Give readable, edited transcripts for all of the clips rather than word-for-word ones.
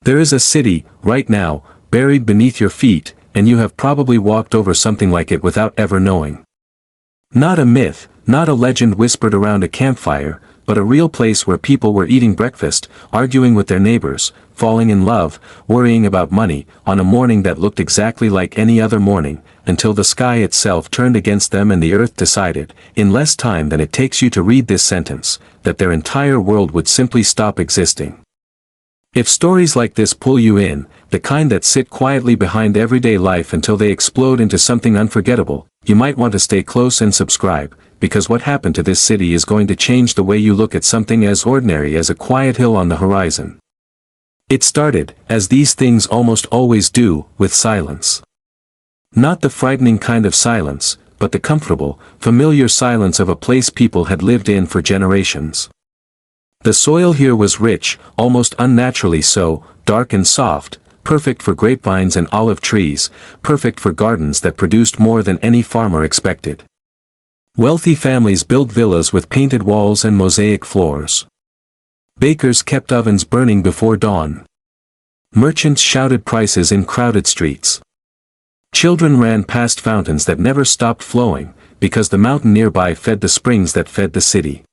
There is a city, right now, buried beneath your feet, and you have probably walked over something like it without ever knowing. Not a myth, not a legend whispered around a campfire, but a real place where people were eating breakfast, arguing with their neighbors, falling in love, worrying about money, on a morning that looked exactly like any other morning, until the sky itself turned against them and the earth decided, in less time than it takes you to read this sentence, that their entire world would simply stop existing. If stories like this pull you in, the kind that sit quietly behind everyday life until they explode into something unforgettable, you might want to stay close and subscribe, because what happened to this city is going to change the way you look at something as ordinary as a quiet hill on the horizon. It started, as these things almost always do, with silence. Not the frightening kind of silence, but the comfortable, familiar silence of a place people had lived in for generations. The soil here was rich, almost unnaturally so, dark and soft, perfect for grapevines and olive trees, perfect for gardens that produced more than any farmer expected. Wealthy families built villas with painted walls and mosaic floors. Bakers kept ovens burning before dawn. Merchants shouted prices in crowded streets. Children ran past fountains that never stopped flowing, because the mountain nearby fed the springs that fed the city.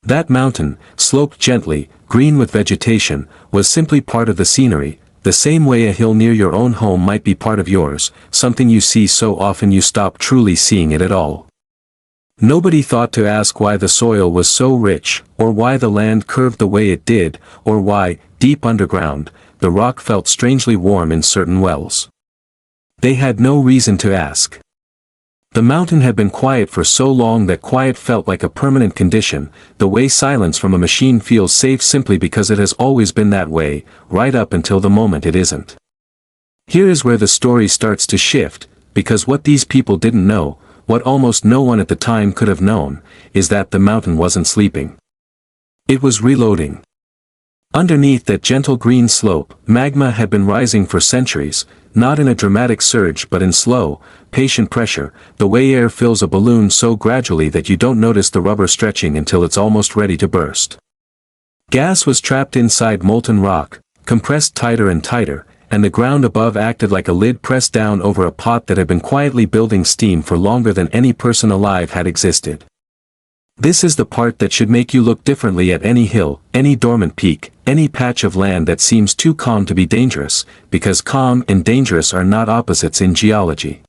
That mountain, sloped gently, green with vegetation, was simply part of the scenery, the same way a hill near your own home might be part of yours, something you see so often you stop truly seeing it at all. Nobody thought to ask why the soil was so rich, or why the land curved the way it did, or why, deep underground, the rock felt strangely warm in certain wells. They had no reason to ask. The mountain had been quiet for so long that quiet felt like a permanent condition, the way silence from a machine feels safe simply because it has always been that way, right up until the moment it isn't. Here is where the story starts to shift, because what these people didn't know, what almost no one at the time could have known, is that the mountain wasn't sleeping. It was reloading. Underneath that gentle green slope, magma had been rising for centuries, not in a dramatic surge but in slow, patient pressure, the way air fills a balloon so gradually that you don't notice the rubber stretching until it's almost ready to burst. Gas was trapped inside molten rock, compressed tighter and tighter, and the ground above acted like a lid pressed down over a pot that had been quietly building steam for longer than any person alive had existed. This is the part that should make you look differently at any hill, any dormant peak, any patch of land that seems too calm to be dangerous, because calm and dangerous are not opposites in geology.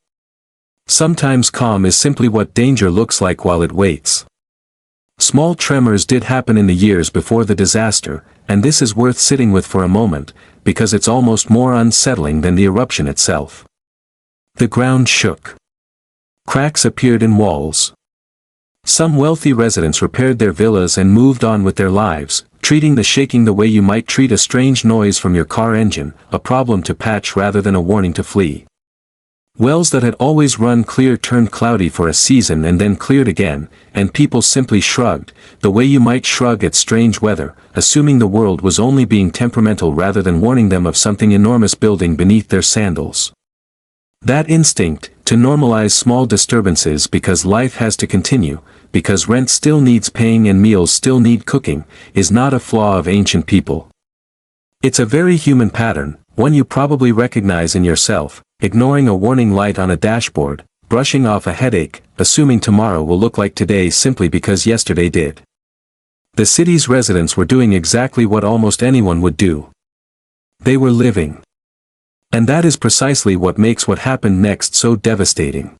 Sometimes calm is simply what danger looks like while it waits. Small tremors did happen in the years before the disaster, and this is worth sitting with for a moment, because it's almost more unsettling than the eruption itself. The ground shook. Cracks appeared in walls. Some wealthy residents repaired their villas and moved on with their lives, treating the shaking the way you might treat a strange noise from your car engine, a problem to patch rather than a warning to flee. Wells that had always run clear turned cloudy for a season and then cleared again, and people simply shrugged, the way you might shrug at strange weather, assuming the world was only being temperamental rather than warning them of something enormous building beneath their sandals. That instinct, to normalize small disturbances because life has to continue, because rent still needs paying and meals still need cooking, is not a flaw of ancient people. It's a very human pattern, one you probably recognize in yourself, ignoring a warning light on a dashboard, brushing off a headache, assuming tomorrow will look like today simply because yesterday did. The city's residents were doing exactly what almost anyone would do. They were living. And that is precisely what makes what happened next so devastating.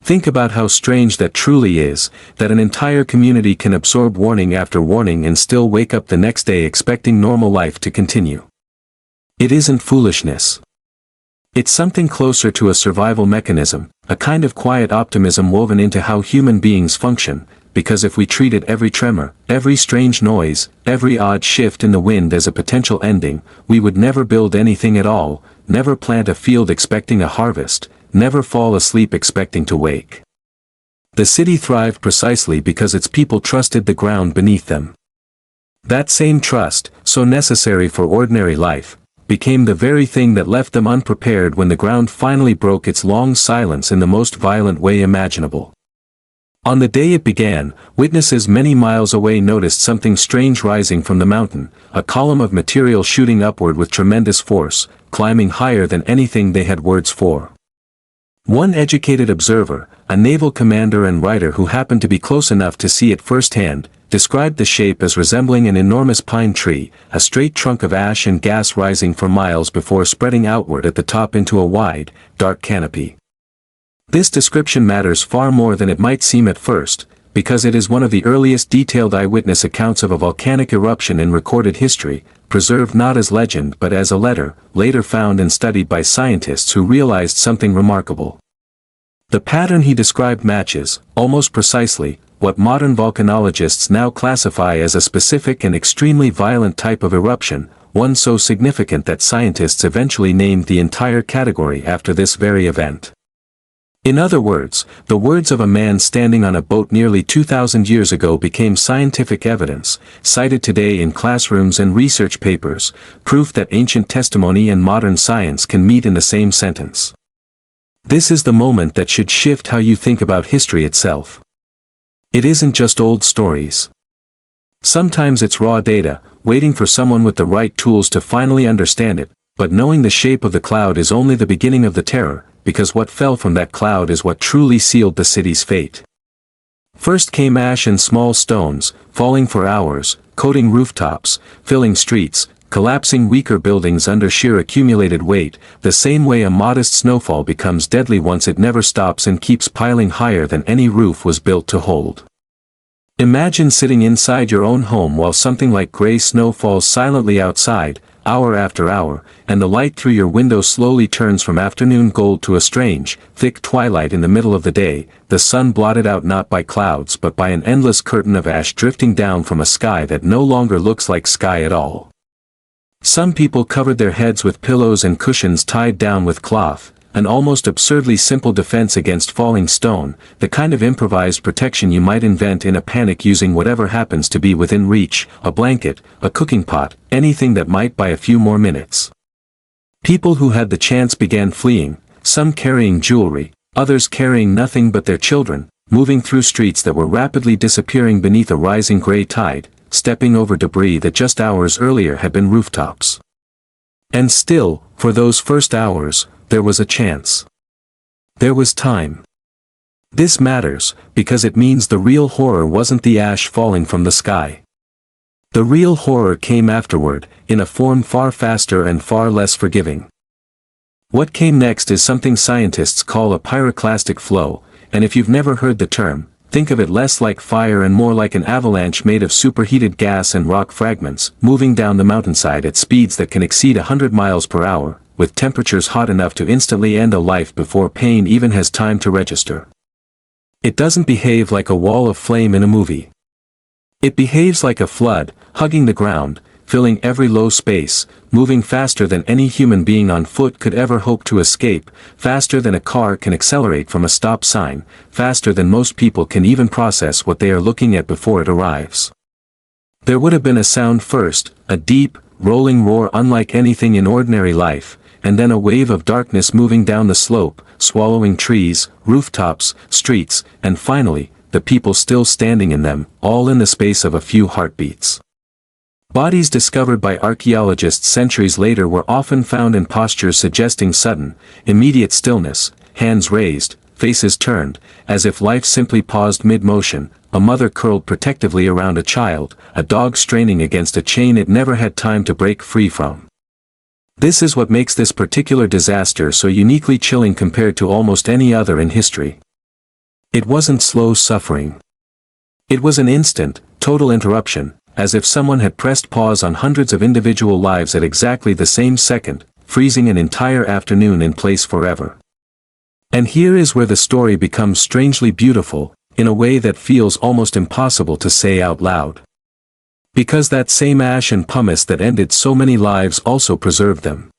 Think about how strange that truly is, that an entire community can absorb warning after warning and still wake up the next day expecting normal life to continue. It isn't foolishness. It's something closer to a survival mechanism, a kind of quiet optimism woven into how human beings function, because if we treated every tremor, every strange noise, every odd shift in the wind as a potential ending, we would never build anything at all, never plant a field expecting a harvest, never fall asleep expecting to wake. The city thrived precisely because its people trusted the ground beneath them. That same trust, so necessary for ordinary life, became the very thing that left them unprepared when the ground finally broke its long silence in the most violent way imaginable. On the day it began, witnesses many miles away noticed something strange rising from the mountain, a column of material shooting upward with tremendous force, climbing higher than anything they had words for. One educated observer, a naval commander and writer who happened to be close enough to see it firsthand, described the shape as resembling an enormous pine tree, a straight trunk of ash and gas rising for miles before spreading outward at the top into a wide, dark canopy. This description matters far more than it might seem at first, because it is one of the earliest detailed eyewitness accounts of a volcanic eruption in recorded history, preserved not as legend but as a letter, later found and studied by scientists who realized something remarkable. The pattern he described matches, almost precisely, what modern volcanologists now classify as a specific and extremely violent type of eruption, one so significant that scientists eventually named the entire category after this very event. In other words, the words of a man standing on a boat nearly 2,000 years ago became scientific evidence, cited today in classrooms and research papers, proof that ancient testimony and modern science can meet in the same sentence. This is the moment that should shift how you think about history itself. It isn't just old stories. Sometimes it's raw data, waiting for someone with the right tools to finally understand it, but knowing the shape of the cloud is only the beginning of the terror, because what fell from that cloud is what truly sealed the city's fate. First came ash and small stones, falling for hours, coating rooftops, filling streets, collapsing weaker buildings under sheer accumulated weight, the same way a modest snowfall becomes deadly once it never stops and keeps piling higher than any roof was built to hold. Imagine sitting inside your own home while something like gray snow falls silently outside, hour after hour, and the light through your window slowly turns from afternoon gold to a strange, thick twilight in the middle of the day, the sun blotted out not by clouds but by an endless curtain of ash drifting down from a sky that no longer looks like sky at all. Some people covered their heads with pillows and cushions tied down with cloth, an almost absurdly simple defense against falling stone, the kind of improvised protection you might invent in a panic using whatever happens to be within reach, a blanket, a cooking pot, anything that might buy a few more minutes. People who had the chance began fleeing, some carrying jewelry, others carrying nothing but their children, moving through streets that were rapidly disappearing beneath a rising gray tide, stepping over debris that just hours earlier had been rooftops. And still, for those first hours, there was a chance. There was time. This matters, because it means the real horror wasn't the ash falling from the sky. The real horror came afterward, in a form far faster and far less forgiving. What came next is something scientists call a pyroclastic flow, and if you've never heard the term, think of it less like fire and more like an avalanche made of superheated gas and rock fragments, moving down the mountainside at speeds that can exceed 100 miles per hour, with temperatures hot enough to instantly end a life before pain even has time to register. It doesn't behave like a wall of flame in a movie. It behaves like a flood, hugging the ground, filling every low space, moving faster than any human being on foot could ever hope to escape, faster than a car can accelerate from a stop sign, faster than most people can even process what they are looking at before it arrives. There would have been a sound first, a deep, rolling roar unlike anything in ordinary life, and then a wave of darkness moving down the slope, swallowing trees, rooftops, streets, and finally, the people still standing in them, all in the space of a few heartbeats. Bodies discovered by archaeologists centuries later were often found in postures suggesting sudden, immediate stillness, hands raised, faces turned, as if life simply paused mid-motion, a mother curled protectively around a child, a dog straining against a chain it never had time to break free from. This is what makes this particular disaster so uniquely chilling compared to almost any other in history. It wasn't slow suffering. It was an instant, total interruption, as if someone had pressed pause on hundreds of individual lives at exactly the same second, freezing an entire afternoon in place forever. And here is where the story becomes strangely beautiful, in a way that feels almost impossible to say out loud. Because that same ash and pumice that ended so many lives also preserved them.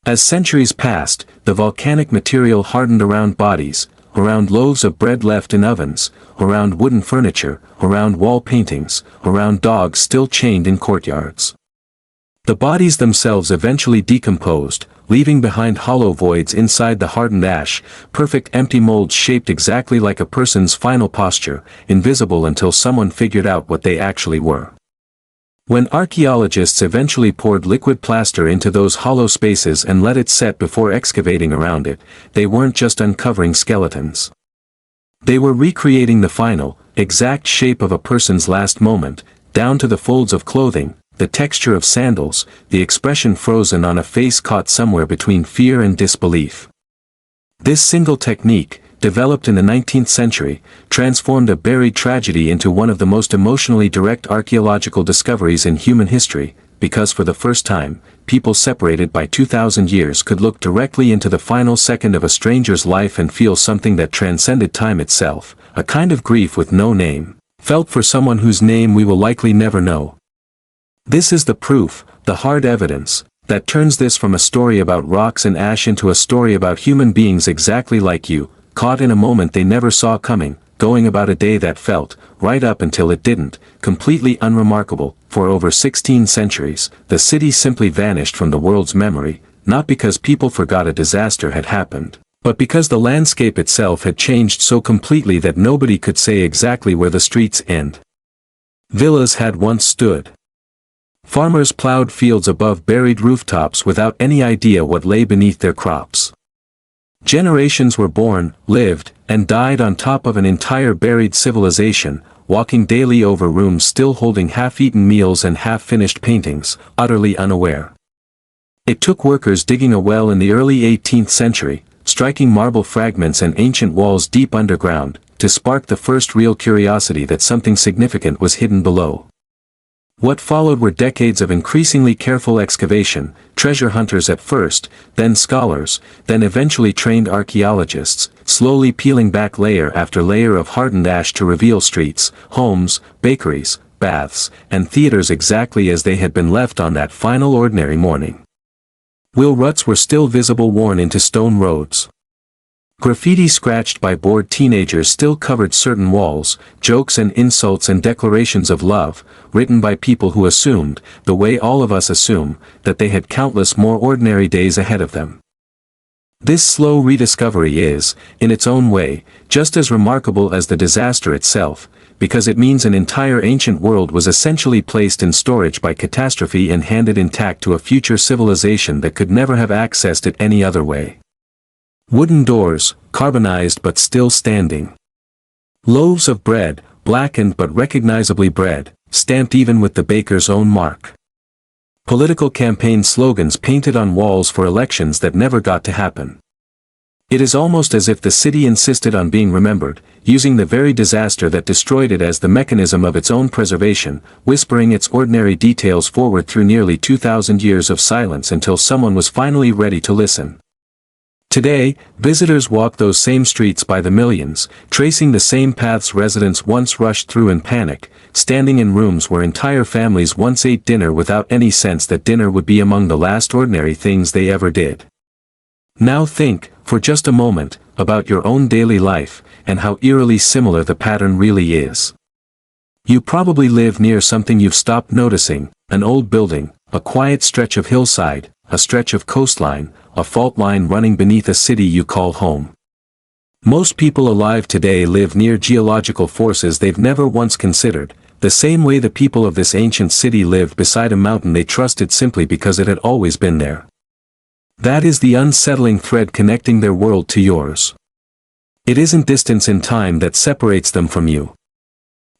As centuries passed, the volcanic material hardened around bodies, around loaves of bread left in ovens, around wooden furniture, around wall paintings, around dogs still chained in courtyards. The bodies themselves eventually decomposed, leaving behind hollow voids inside the hardened ash, perfect empty molds shaped exactly like a person's final posture, invisible until someone figured out what they actually were. When archaeologists eventually poured liquid plaster into those hollow spaces and let it set before excavating around it, they weren't just uncovering skeletons. They were recreating the final, exact shape of a person's last moment, down to the folds of clothing, the texture of sandals, the expression frozen on a face caught somewhere between fear and disbelief. This single technique, developed in the 19th century, transformed a buried tragedy into one of the most emotionally direct archaeological discoveries in human history, because for the first time, people separated by 2,000 years could look directly into the final second of a stranger's life and feel something that transcended time itself, a kind of grief with no name, felt for someone whose name we will likely never know. This is the proof, the hard evidence, that turns this from a story about rocks and ash into a story about human beings exactly like you, caught in a moment they never saw coming, going about a day that felt, right up until it didn't, completely unremarkable. For over 16 centuries, the city simply vanished from the world's memory, not because people forgot a disaster had happened, but because the landscape itself had changed so completely that nobody could say exactly where the streets end. Villas had once stood. Farmers plowed fields above buried rooftops without any idea what lay beneath their crops. Generations were born, lived, and died on top of an entire buried civilization, walking daily over rooms still holding half-eaten meals and half-finished paintings, utterly unaware. It took workers digging a well in the early 18th century, striking marble fragments and ancient walls deep underground, to spark the first real curiosity that something significant was hidden below. What followed were decades of increasingly careful excavation, treasure hunters at first, then scholars, then eventually trained archaeologists, slowly peeling back layer after layer of hardened ash to reveal streets, homes, bakeries, baths, and theaters exactly as they had been left on that final ordinary morning. Wheel ruts were still visible worn into stone roads. Graffiti scratched by bored teenagers still covered certain walls, jokes and insults and declarations of love, written by people who assumed, the way all of us assume, that they had countless more ordinary days ahead of them. This slow rediscovery is, in its own way, just as remarkable as the disaster itself, because it means an entire ancient world was essentially placed in storage by catastrophe and handed intact to a future civilization that could never have accessed it any other way. Wooden doors, carbonized but still standing. Loaves of bread, blackened but recognizably bread, stamped even with the baker's own mark. Political campaign slogans painted on walls for elections that never got to happen. It is almost as if the city insisted on being remembered, using the very disaster that destroyed it as the mechanism of its own preservation, whispering its ordinary details forward through nearly 2,000 years of silence until someone was finally ready to listen. Today, visitors walk those same streets by the millions, tracing the same paths residents once rushed through in panic, standing in rooms where entire families once ate dinner without any sense that dinner would be among the last ordinary things they ever did. Now think, for just a moment, about your own daily life, and how eerily similar the pattern really is. You probably live near something you've stopped noticing, an old building, a quiet stretch of hillside, a stretch of coastline, a fault line running beneath a city you call home. Most people alive today live near geological forces they've never once considered, the same way the people of this ancient city lived beside a mountain they trusted simply because it had always been there. That is the unsettling thread connecting their world to yours. It isn't distance in time that separates them from you.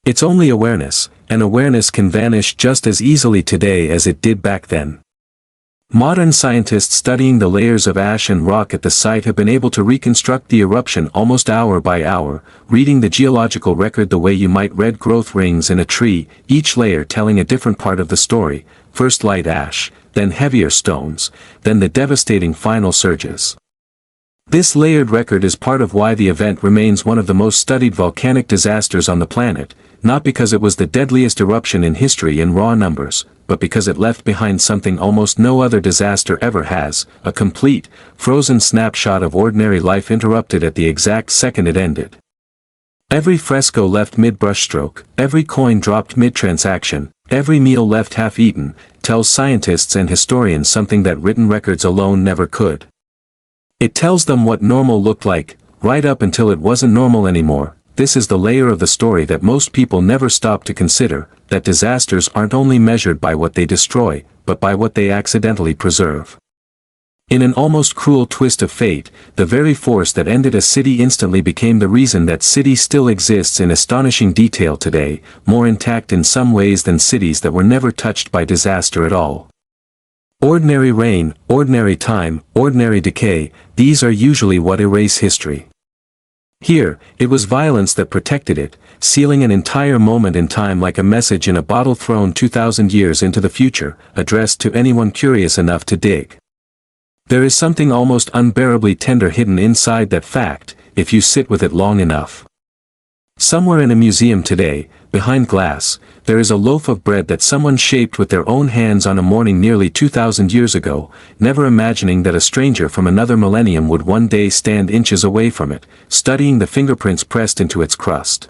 It's only awareness, and awareness can vanish just as easily today as it did back then. Modern scientists studying the layers of ash and rock at the site have been able to reconstruct the eruption almost hour by hour, reading the geological record the way you might read growth rings in a tree, each layer telling a different part of the story, first light ash, then heavier stones, then the devastating final surges. This layered record is part of why the event remains one of the most studied volcanic disasters on the planet, not because it was the deadliest eruption in history in raw numbers, but because it left behind something almost no other disaster ever has, a complete, frozen snapshot of ordinary life interrupted at the exact second it ended. Every fresco left mid-brushstroke, every coin dropped mid-transaction, every meal left half-eaten, tells scientists and historians something that written records alone never could. It tells them what normal looked like, right up until it wasn't normal anymore. This is the layer of the story that most people never stop to consider, that disasters aren't only measured by what they destroy, but by what they accidentally preserve. In an almost cruel twist of fate, the very force that ended a city instantly became the reason that city still exists in astonishing detail today, more intact in some ways than cities that were never touched by disaster at all. Ordinary rain, ordinary time, ordinary decay, these are usually what erase history. Here, it was violence that protected it, sealing an entire moment in time like a message in a bottle thrown 2,000 years into the future, addressed to anyone curious enough to dig. There is something almost unbearably tender hidden inside that fact, if you sit with it long enough. Somewhere in a museum today, behind glass, there is a loaf of bread that someone shaped with their own hands on a morning nearly 2,000 years ago, never imagining that a stranger from another millennium would one day stand inches away from it, studying the fingerprints pressed into its crust.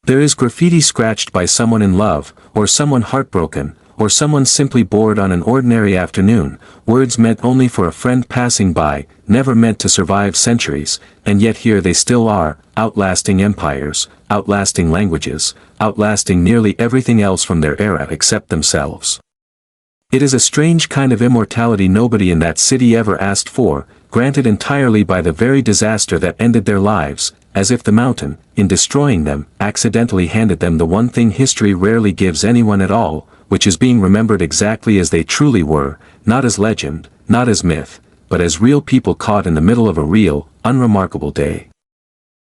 There is graffiti scratched by someone in love, or someone heartbroken, or someone simply bored on an ordinary afternoon, words meant only for a friend passing by, never meant to survive centuries, and yet here they still are, outlasting empires, outlasting languages, outlasting nearly everything else from their era except themselves. It is a strange kind of immortality nobody in that city ever asked for, granted entirely by the very disaster that ended their lives, as if the mountain, in destroying them, accidentally handed them the one thing history rarely gives anyone at all, which is being remembered exactly as they truly were, not as legend, not as myth, but as real people caught in the middle of a real, unremarkable day.